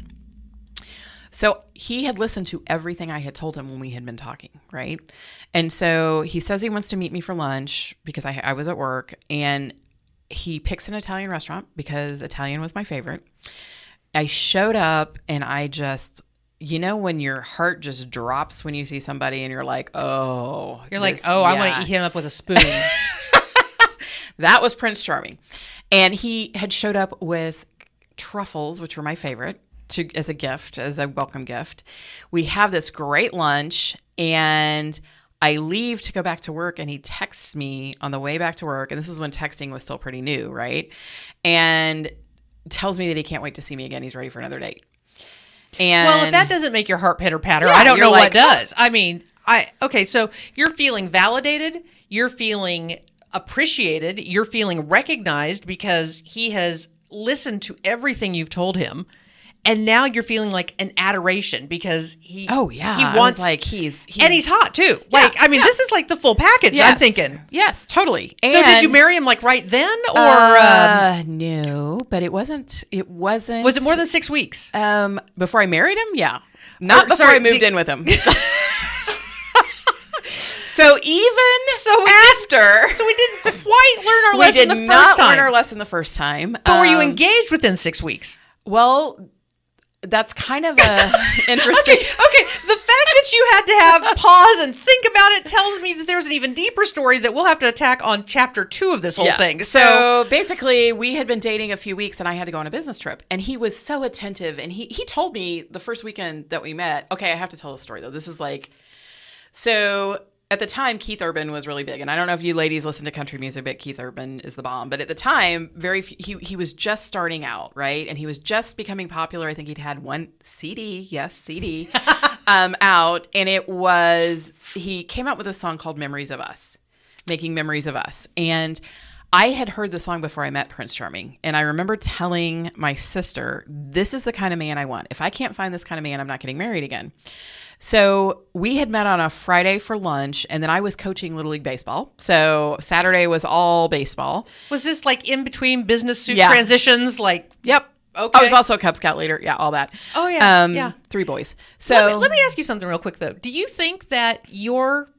So he had listened to everything I had told him when we had been talking, right? And so he says he wants to meet me for lunch because I was at work, and he picks an Italian restaurant because Italian was my favorite. I showed up, and I just, when your heart just drops when you see somebody and you're like, oh. You're like, I want to eat him up with a spoon. That was Prince Charming. And he had showed up with truffles, which were my favorite. As a gift, as a welcome gift. We have this great lunch, and I leave to go back to work, and he texts me on the way back to work, and this is when texting was still pretty new, right? And tells me that he can't wait to see me again. He's ready for another date. And well, if that doesn't make your heart pitter patter, I don't know what does. I mean, so you're feeling validated, you're feeling appreciated, you're feeling recognized because he has listened to everything you've told him. And now you're feeling like an adoration because he he wants, I was like he's and he's hot too. Like, I mean, this is like the full package. Yes. I'm thinking. Yes, totally. And, So did you marry him like right then, or no? But it wasn't. It wasn't. was it more than 6 weeks? Before I married him? Yeah, not before I moved in with him. So after, So we didn't quite learn our we lesson did the first not time. learn our lesson the first time. But were you engaged within 6 weeks? Well, that's kind of a interesting. Okay. The fact that you had to have pause and think about it tells me that there's an even deeper story that we'll have to attack on chapter 2 of this whole thing. So basically, we had been dating a few weeks, and I had to go on a business trip. And he was so attentive, and he told me the first weekend that we met. Okay, I have to tell the story though. This is like, so at the time, Keith Urban was really big, and I don't know if you ladies listen to country music, but Keith Urban is the bomb. But at the time, he was just starting out, right? And he was just becoming popular. I think he'd had one CD, out, and he came out with a song called "Memories of Us," making memories of us, and I had heard the song before I met Prince Charming, and I remember telling my sister, "This is the kind of man I want. If I can't find this kind of man, I'm not getting married again." So we had met on a Friday for lunch, and then I was coaching Little League Baseball. So Saturday was all baseball. Was this like in between business suit transitions? Like, yep. Okay. I was also a Cub Scout leader. Yeah, all that. Oh, yeah. Yeah. 3 boys. So let me ask you something real quick, though. Do you think that your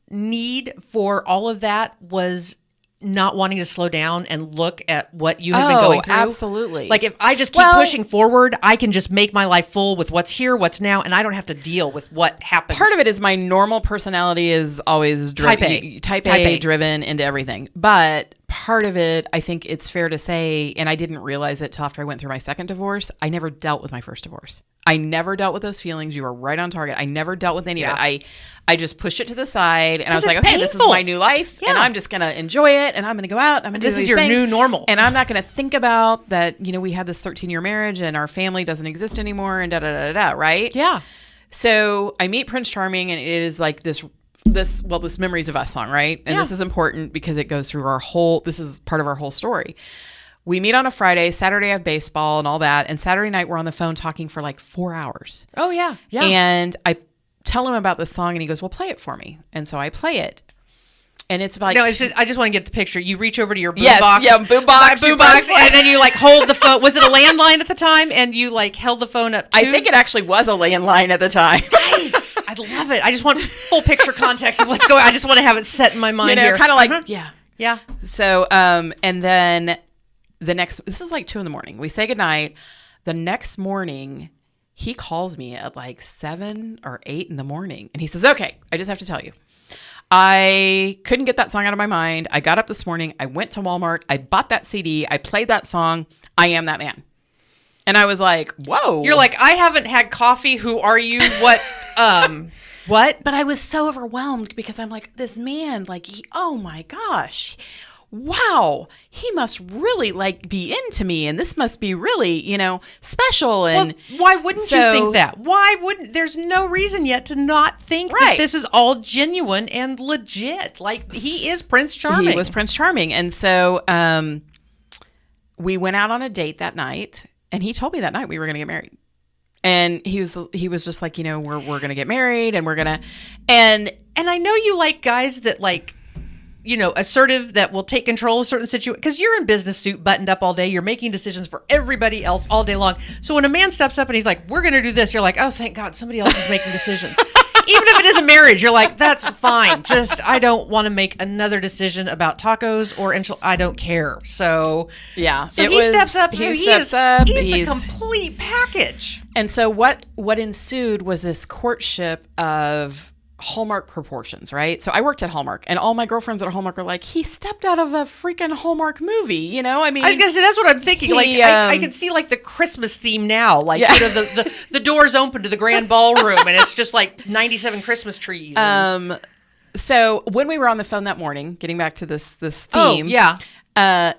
need for all of that was not wanting to slow down and look at what you have been going through? Absolutely. Like, if I just keep pushing forward, I can just make my life full with what's here, what's now, and I don't have to deal with what happened. Part of it is my normal personality is always driven, type A driven into everything. But part of it, I think it's fair to say, and I didn't realize it till after I went through my second divorce, I never dealt with my first divorce. I never dealt with those feelings. You were right on target. I never dealt with any of it. I just pushed it to the side, and I was like, okay, this is my new life, and I'm just going to enjoy it, and I'm going to go out, I'm going to do these things. This is your new normal. And I'm not going to think about that, we had this 13-year marriage, and our family doesn't exist anymore, and da-da-da-da, right? Yeah. So I meet Prince Charming, and it is like this Memories of Us song, right? And this is important because it goes through this is part of our whole story. We meet on a Friday, Saturday I have baseball and all that. And Saturday night we're on the phone talking for like 4 hours. Oh, yeah. Yeah. And I tell him about this song and he goes, well, play it for me. And so I play it. And it's like... No, I just want to get the picture. You reach over to your boombox. Yes, boombox. And then you like hold the phone. Was it a landline at the time? And you like held the phone up to... I think it actually was a landline at the time. Nice. I love it. I just want full picture context of what's going on. I just want to have it set in my mind here. Kind of like, Yeah. So, and then... this is like 2 a.m. We say goodnight. The next morning, he calls me at like 7 or 8 in the morning. And he says, okay, I just have to tell you. I couldn't get that song out of my mind. I got up this morning. I went to Walmart. I bought that CD. I played that song. I am that man. And I was like, whoa. You're like, I haven't had coffee. Who are you? What? What? But I was so overwhelmed because I'm like, this man, like, oh my gosh. Wow, he must really like be into me, and this must be really, special. And why wouldn't you think that? Why wouldn't? There's no reason yet to not think that this is all genuine and legit. Like, he is Prince Charming. He was Prince Charming, and so we went out on a date that night, and he told me that night we were going to get married. And he was just like, we're going to get married, and we're going to, and I know you like guys that like, assertive, that will take control of certain situations, because you're in business suit, buttoned up all day. You're making decisions for everybody else all day long. So when a man steps up and he's like, we're going to do this, you're like, oh, thank God somebody else is making decisions. Even if it is a marriage, you're like, that's fine. Just, I don't want to make another decision about tacos or I don't care. So yeah. So he steps up. He's the complete package. And so what ensued was this courtship of Hallmark proportions, right? So I worked at Hallmark, and all my girlfriends at Hallmark are like, he stepped out of a freaking Hallmark movie, I mean, I was gonna say, that's what I'm thinking. I can see like the Christmas theme now, like the doors open to the grand ballroom, and it's just like 97 Christmas trees. So when we were on the phone that morning, getting back to this theme, I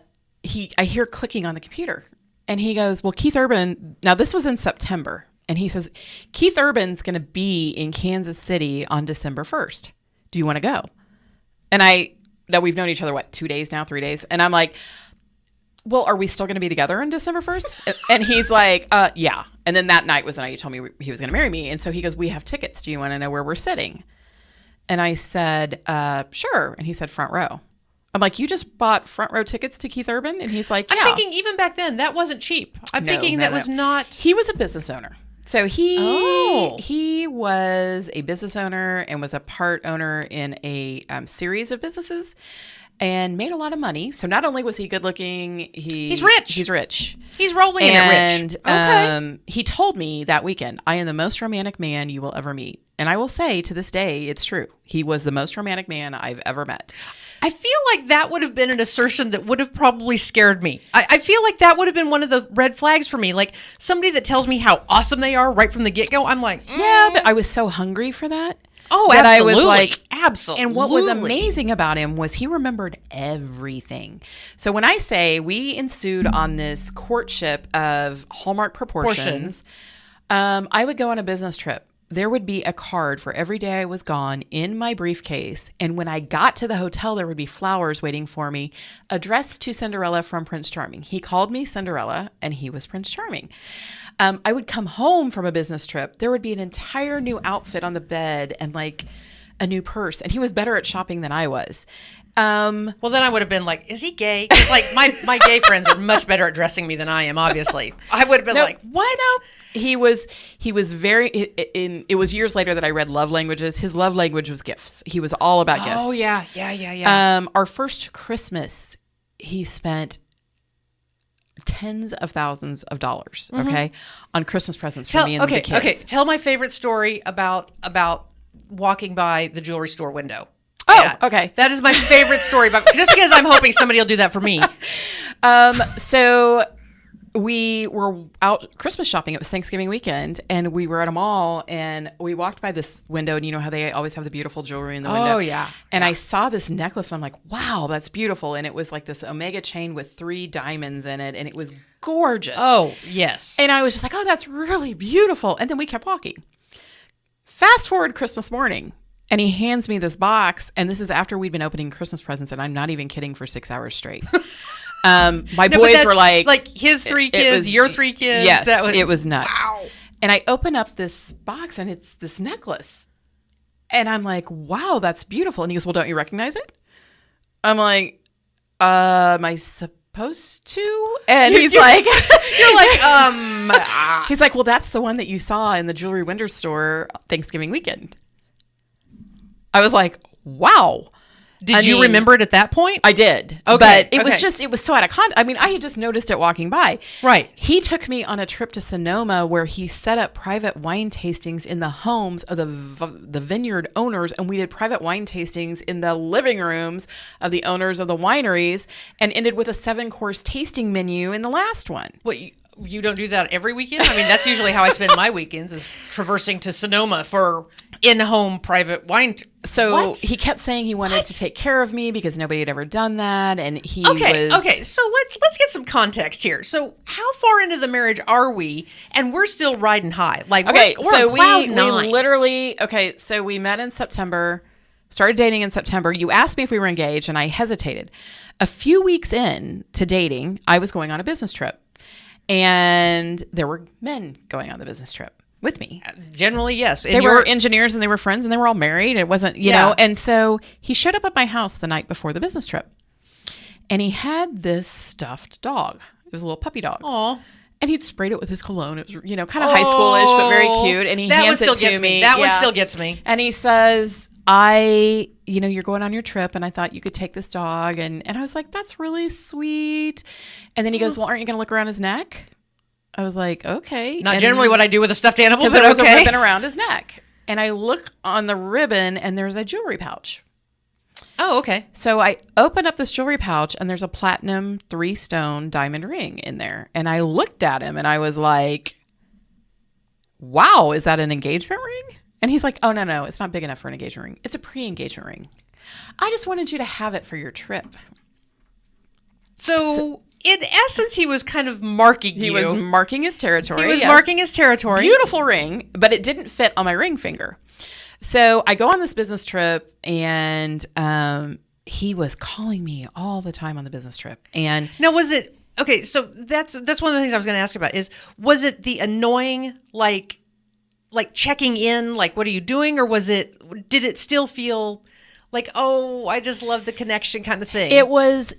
hear clicking on the computer, and he goes, well, Keith Urban. Now this was in September. And he says, Keith Urban's going to be in Kansas City on December 1st. Do you want to go? And now we've known each other, 2 days now, 3 days? And I'm like, well, are we still going to be together on December 1st? And he's like, yeah. And then that night was the night he told me he was going to marry me. And so he goes, we have tickets. Do you want to know where we're sitting? And I said, sure. And he said, front row. I'm like, you just bought front row tickets to Keith Urban? And he's like, yeah. I'm thinking even back then, that wasn't cheap. I'm thinking that was not. He was a business owner. So he was a business owner and was a part owner in a series of businesses and made a lot of money. So not only was he good looking, he's rich. He's rich. He's rolling in it rich. And he told me that weekend, I am the most romantic man you will ever meet. And I will say to this day, it's true. He was the most romantic man I've ever met. I feel like that would have been an assertion that would have probably scared me. I feel like that would have been one of the red flags for me. Like somebody that tells me how awesome they are right from the get-go. I'm like, yeah, but I was so hungry for that. Oh, that absolutely. I was like, absolutely. And what was amazing about him was he remembered everything. So when I say we ensued on this courtship of Hallmark proportions, I would go on a business trip. There would be a card for every day I was gone in my briefcase. And when I got to the hotel, there would be flowers waiting for me, addressed to Cinderella from Prince Charming. He called me Cinderella, and he was Prince Charming. I would come home from a business trip. There would be an entire new outfit on the bed and like a new purse. And he was better at shopping than I was. Well, then I would have been like, is he gay? 'Cause like my gay friends are much better at dressing me than I am, obviously. I would have been like, what? No. He was very, it was years later that I read Love Languages. His love language was gifts. He was all about gifts. Oh, yeah. Our first Christmas, he spent tens of thousands of dollars, okay, on Christmas presents for me and the kids. Okay, tell my favorite story about walking by the jewelry store window. Oh, yeah. Okay. That is my favorite story, just because I'm hoping somebody will do that for me. So we were out Christmas shopping. It was Thanksgiving weekend, and we were at a mall, and we walked by this window, and you know how they always have the beautiful jewelry in the window? Oh, yeah. And I saw this necklace, and I'm like, wow, that's beautiful. And it was like this Omega chain with 3 diamonds in it, and it was gorgeous. Oh, yes. And I was just like, oh, that's really beautiful. And then we kept walking. Fast forward Christmas morning, and he hands me this box, and this is after we'd been opening Christmas presents, and I'm not even kidding, for 6 hours straight. My boys were like his 3 kids, your 3 kids. Yes, it was nuts. Wow. And I open up this box and it's this necklace. And I'm like, wow, that's beautiful. And he goes, well, don't you recognize it? I'm like, am I supposed to? And he's like, you're like, he's like, well, that's the one that you saw in the jewelry window store Thanksgiving weekend. I was like, wow. Did you remember it at that point? I did. Okay. But it was so out of context. I mean, I had just noticed it walking by. Right. He took me on a trip to Sonoma where he set up private wine tastings in the homes of the vineyard owners. And we did private wine tastings in the living rooms of the owners of the wineries and ended with a 7-course tasting menu in the last one. What, you don't do that every weekend? I mean, that's usually how I spend my weekends, is traversing to Sonoma for in-home private wine. So he kept saying he wanted to take care of me because nobody had ever done that, and he was... Okay, so let's get some context here. So how far into the marriage are we, and we're still riding high? Like, okay, we're so on cloud we nine. literally... Okay, so we met in September, started dating in September. You asked me if we were engaged, and I hesitated. A few weeks in to dating, I was going on a business trip, and there were men going on the business trip with me. Generally, yes. They were engineers and they were friends and they were all married. It wasn't, you know. And so he showed up at my house the night before the business trip. And he had this stuffed dog. It was a little puppy dog. Aww. And he'd sprayed it with his cologne. It was, you know, kind of high schoolish, but very cute. And he hands it to me. That one still gets me. And he says, you're going on your trip, and I thought you could take this dog. And I was like, that's really sweet. And then he goes, well, aren't you going to look around his neck? I was like, okay. Not generally what I do with a stuffed animal, but there was a ribbon around his neck. And I look on the ribbon, and there's a jewelry pouch. Oh, okay. So I open up this jewelry pouch, and there's a platinum 3-stone diamond ring in there. And I looked at him, and I was like, wow, is that an engagement ring? And he's like, oh, no, it's not big enough for an engagement ring. It's a pre-engagement ring. I just wanted you to have it for your trip. So in essence, he was kind of marking He was marking his territory. He was marking his territory. Beautiful ring, but it didn't fit on my ring finger. So I go on this business trip, and he was calling me all the time on the business trip. And now, was it okay, so that's one of the things I was going to ask about is, was it the annoying, like checking in, like, what are you doing? Or did it still feel like, oh, I just love the connection kind of thing? It was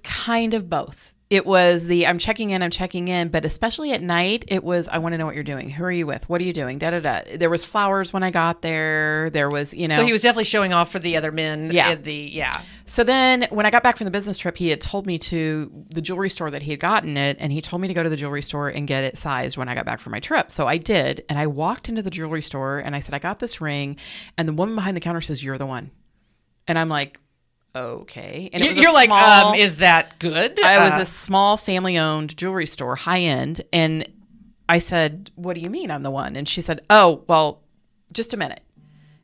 kind of both. It was I'm checking in, but especially at night, it was, I want to know what you're doing. Who are you with? What are you doing? Da, da, da. There was flowers when I got there. There was, So he was definitely showing off for the other men. Yeah. So then when I got back from the business trip, he had told me to the jewelry store that he had gotten it, and he told me to go to the jewelry store and get it sized when I got back from my trip. So I did, and I walked into the jewelry store, and I said, I got this ring, and the woman behind the counter says, you're the one. And I'm like, okay. And you're like, is that good? It was a small family-owned jewelry store, high-end. And I said, what do you mean I'm the one? And she said, oh, well, just a minute.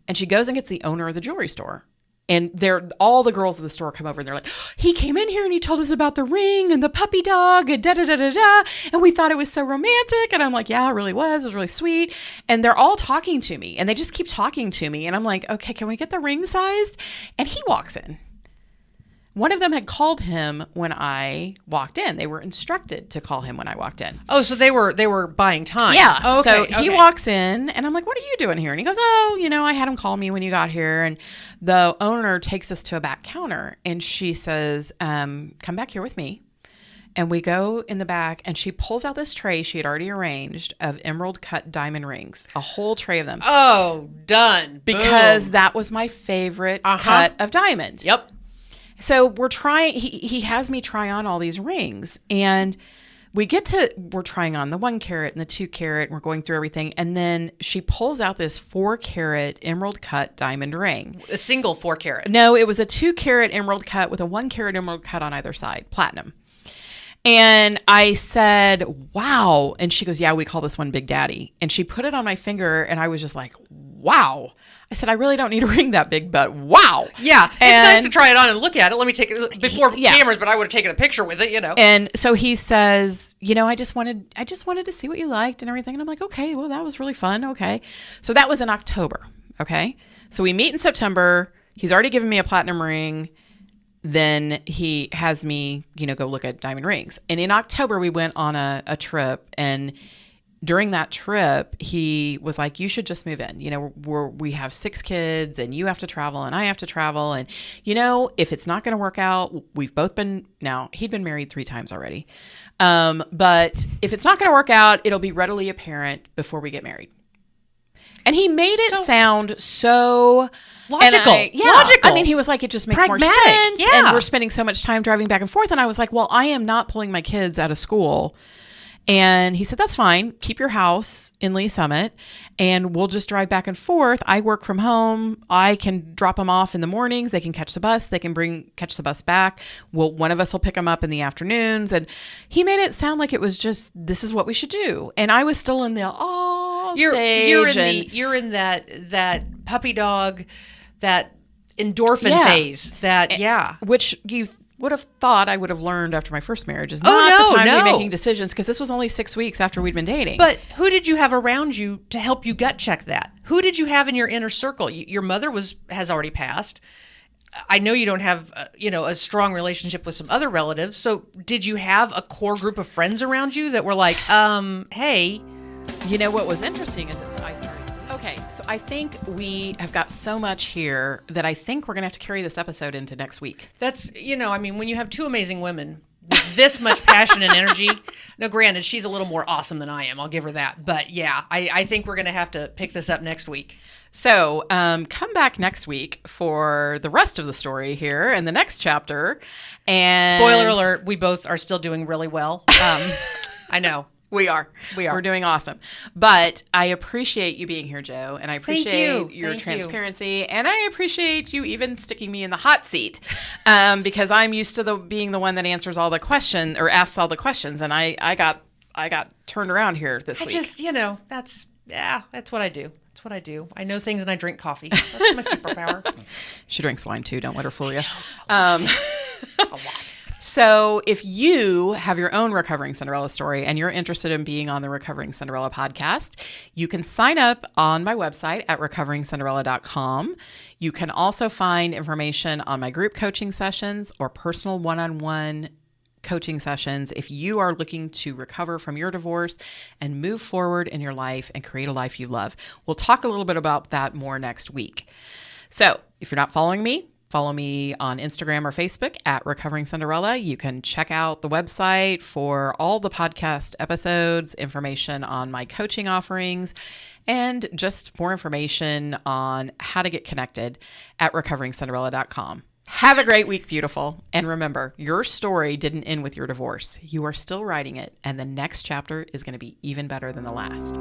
And she goes and gets the owner of the jewelry store. And all the girls of the store come over and they're like, he came in here and he told us about the ring and the puppy dog and da-da-da-da-da. And we thought it was so romantic. And I'm like, yeah, it really was. It was really sweet. And they're all talking to me and they just keep talking to me. And I'm like, okay, can we get the ring sized? And he walks in. One of them had called him when I walked in. They were instructed to call him when I walked in. Oh, so they were buying time. Yeah. Oh, okay, so he walks in and I'm like, what are you doing here? And he goes, oh, I had him call me when you got here. And the owner takes us to a back counter and she says, come back here with me. And we go in the back and she pulls out this tray she had already arranged of emerald cut diamond rings, a whole tray of them. Oh, done. Because Boom. That was my favorite cut of diamond. Yep. So we're trying, he has me try on all these rings and we're trying on the 1 carat and the 2 carat and we're going through everything. And then she pulls out this 4 carat emerald cut diamond ring. A single 4 carat. No, it was a 2 carat emerald cut with a 1 carat emerald cut on either side, platinum. And I said, wow. And she goes, yeah, we call this one Big Daddy. And she put it on my finger and I was just like, wow. I said, I really don't need a ring that big, but wow. Yeah. It's nice to try it on and look at it. Let me take it before cameras, but I would have taken a picture with it, And so he says, I just wanted to see what you liked and everything. And I'm like, okay, well, that was really fun. Okay. So that was in October. Okay. So we meet in September. He's already given me a platinum ring. Then he has me, go look at diamond rings. And in October, we went on a trip. And during that trip, he was like, you should just move in. We have 6 kids and you have to travel and I have to travel. And, if it's not going to work out, we've both he'd been married 3 times already. But if it's not going to work out, it'll be readily apparent before we get married. And he made it sound so logical. Logical. I mean, he was like, it just makes pragmatic. More sense. Yeah. And we're spending so much time driving back and forth. And I was like, well, I am not pulling my kids out of school. And he said, that's fine. Keep your house in Lee Summit and we'll just drive back and forth. I work from home. I can drop them off in the mornings. They can catch the bus. They can catch the bus back. One of us will pick them up in the afternoons. And he made it sound like it was just, this is what we should do. And I was still in the, stage. You're in that puppy dog, that endorphin phase which you would have thought I would have learned after my first marriage is not the time to be making decisions because this was only 6 weeks after we'd been dating. But who did you have around you to help you gut check that? Who did you have in your inner circle? Your mother has already passed. I know you don't have a strong relationship with some other relatives. So did you have a core group of friends around you that were like, hey? What was interesting is that I started. Okay, so I think we have got so much here that I think we're going to have to carry this episode into next week. That's, when you have 2 amazing women with this much passion and energy. Now, granted, she's a little more awesome than I am. I'll give her that. But yeah, I think we're going to have to pick this up next week. So come back next week for the rest of the story here in the next chapter. And spoiler alert, we both are still doing really well. I know. We are. We're doing awesome. But I appreciate you being here, Joe, and I appreciate your transparency, and I appreciate you even sticking me in the hot seat because I'm used to being the one that answers all the questions or asks all the questions, and I got turned around here this week. That's what I do. That's what I do. I know things and I drink coffee. That's my superpower. She drinks wine too. Don't let her fool you. A lot. So if you have your own Recovering Cinderella story and you're interested in being on the Recovering Cinderella podcast, you can sign up on my website at recoveringcinderella.com. You can also find information on my group coaching sessions or personal one-on-one coaching sessions if you are looking to recover from your divorce and move forward in your life and create a life you love. We'll talk a little bit about that more next week. So if you're not following me, follow me on Instagram or Facebook at Recovering Cinderella. You can check out the website for all the podcast episodes, information on my coaching offerings, and just more information on how to get connected at recoveringcinderella.com. Have a great week, beautiful. And remember, your story didn't end with your divorce. You are still writing it, and the next chapter is going to be even better than the last.